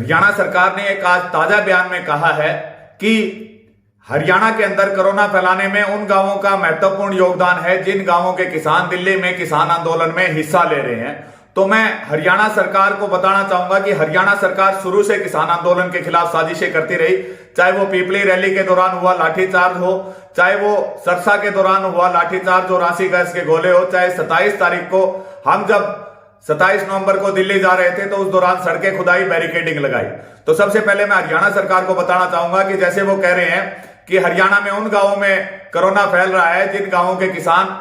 हरियाणा सरकार ने एक आज ताजा बयान में कहा है कि हरियाणा के अंदर कोरोना फैलाने में उन गांवों का महत्वपूर्ण योगदान है जिन गांवों के किसान दिल्ली में किसान आंदोलन में हिस्सा ले रहे हैं। तो मैं हरियाणा सरकार को बताना चाहूंगा कि हरियाणा सरकार शुरू से किसान आंदोलन के खिलाफ साजिशें करती रही, चाहे वो पीपली रैली के दौरान हुआ लाठीचार्ज हो, चाहे वो सरसा के दौरान हुआ लाठीचार्ज और राशि गैस के गोले हो, चाहे 27 तारीख को हम जब 27 नवंबर को दिल्ली जा रहे थे तो उस दौरान सड़कें खुदाई, बैरिकेडिंग लगाई। तो सबसे पहले मैं हरियाणा सरकार को बताना चाहूंगा कि जैसे वो कह रहे हैं कि हरियाणा में उन गांवों में कोरोना फैल रहा है जिन गांवों के किसान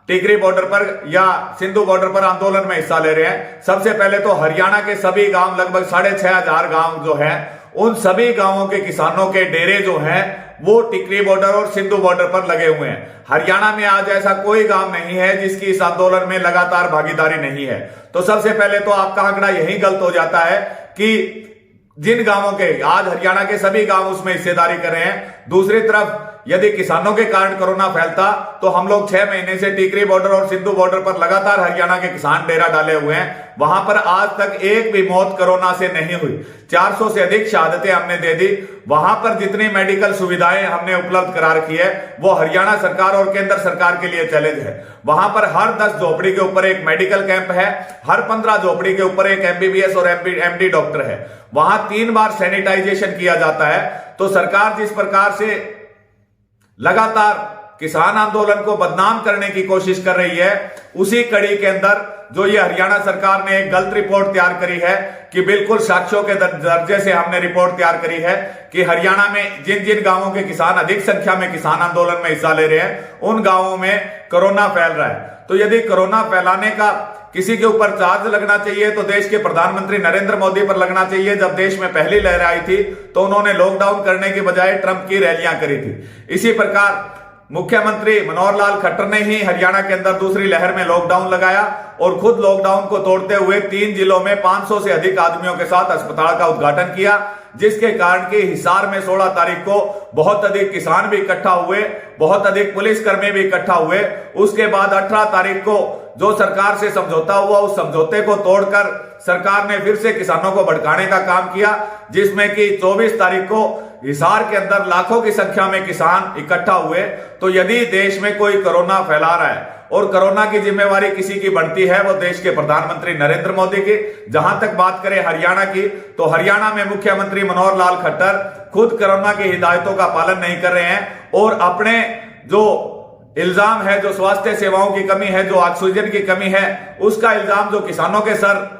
टिकरी बॉर्डर पर या सिंधु बॉर्डर पर आंदोलन में हिस्सा ले रहे हैं। सबसे पहले तो हरियाणा के सभी गांव, लगभग 6,500 गांव जो हैं, उन सभी गांवों के किसानों के डेरे जो हैं वो टिकरी बॉर्डर और सिंधु बॉर्डर पर लगे हुए हैं। हरियाणा में आज ऐसा कोई गांव नहीं है जिसकी इस आंदोलन में लगातार भागीदारी नहीं है। तो सबसे पहले तो आपका आंकड़ा यही गलत हो जाता है कि जिन गांवों के आज हरियाणा के सभी गांव उसमें हिस्सेदारी कर रहे हैं। दूसरी तरफ यदि किसानों के कारण कोरोना फैलता तो हम लोग 6 महीने से टिकरी बॉर्डर और सिंधु बॉर्डर पर लगातार हरियाणा के किसान डेरा डाले हुए हैं। वहां पर आज तक एक भी मौत कोरोना से नहीं हुई। 400 से अधिक शहादतें हमने दे दी। वहां पर जितनी मेडिकल सुविधाएं हमने उपलब्ध करा रखी है वो हरियाणा सरकार और केंद्र सरकार के लिए चैलेंज है। वहां पर हर 10 झोपड़ी के ऊपर एक मेडिकल कैंप है, हर 15 झोपड़ी के ऊपर एक MBBS और MD डॉक्टर है। वहां 3 बार सैनिटाइजेशन किया जाता है। तो सरकार जिस प्रकार से लगातार किसान आंदोलन को बदनाम करने की कोशिश कर रही है, उसी कड़ी के अंदर जो ये हरियाणा सरकार ने एक गलत रिपोर्ट तैयार करी है कि बिल्कुल साक्ष्यों के दर्जे से हमने रिपोर्ट तैयार करी है कि हरियाणा में जिन जिन गांवों के किसान अधिक संख्या में किसान आंदोलन में हिस्सा ले रहे हैं उन गांवों में कोरोना फैल रहा है। तो यदि कोरोना फैलाने का किसी के ऊपर चार्ज लगना चाहिए तो देश के प्रधानमंत्री नरेंद्र मोदी पर लगना चाहिए। जब देश में पहली लहर आई थी तो उन्होंने लॉकडाउन करने के बजाय ट्रंप की रैलियां करी थी। इसी प्रकार मुख्यमंत्री मनोहर लाल खट्टर ने ही हरियाणा के अंदर दूसरी लहर में लॉकडाउन लगाया और खुद लॉकडाउन को तोड़ते हुए 3 जिलों में 500 से अधिक आदमियों के साथ अस्पताल का उद्घाटन किया, जिसके कारण कि हिसार में 16 तारीख को बहुत अधिक किसान भी इकट्ठा हुए, बहुत अधिक पुलिसकर्मी भी इकट्ठा हुए। उसके बाद 18 तारीख को जो सरकार से समझौता हुआ, उस समझौते को तोड़कर सरकार ने फिर से किसानों को भड़काने का काम किया, जिसमें कि 24 तारीख को हिसार के अंदर लाखों की संख्या में किसान इकट्ठा हुए। तो यदि देश में कोई कोरोना फैला रहा है और कोरोना की जिम्मेवारी किसी की बनती है वो देश के प्रधानमंत्री नरेंद्र मोदी की। जहां तक बात करें हरियाणा की, तो हरियाणा में मुख्यमंत्री मनोहर लाल खट्टर खुद कोरोना की हिदायतों का पालन नहीं कर रहे हैं और अपने जो इल्जाम है, जो स्वास्थ्य सेवाओं की कमी है, जो ऑक्सीजन की कमी है, उसका इल्जाम जो किसानों के सर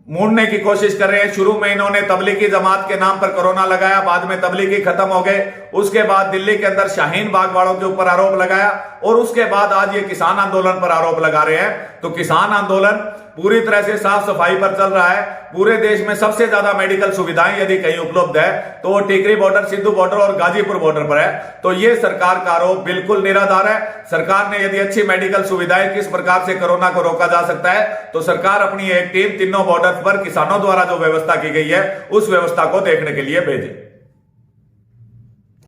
मोड़ने की कोशिश कर रहे हैं। शुरू में इन्होंने तबलीगी जमात के नाम पर कोरोना लगाया, बाद में तबलीगी खत्म हो गए। उसके बाद दिल्ली के अंदर शाहीन बाग वालों के ऊपर आरोप लगाया और उसके बाद आज ये किसान आंदोलन पर आरोप लगा रहे हैं। तो किसान आंदोलन पूरी तरह से साफ सफाई पर चल रहा है। पूरे देश में सबसे ज्यादा मेडिकल सुविधाएं यदि कहीं उपलब्ध है तो वो टिकरी बॉर्डर, सिंधु बॉर्डर और गाजीपुर बॉर्डर पर है। तो ये सरकार का आरोप बिल्कुल निराधार है। सरकार ने यदि अच्छी मेडिकल सुविधाएं, किस प्रकार से कोरोना को रोका जा सकता है, तो सरकार अपनी एक टीम तीनों बॉर्डर पर किसानों द्वारा जो व्यवस्था की गई है उस व्यवस्था को देखने के लिए भेजे।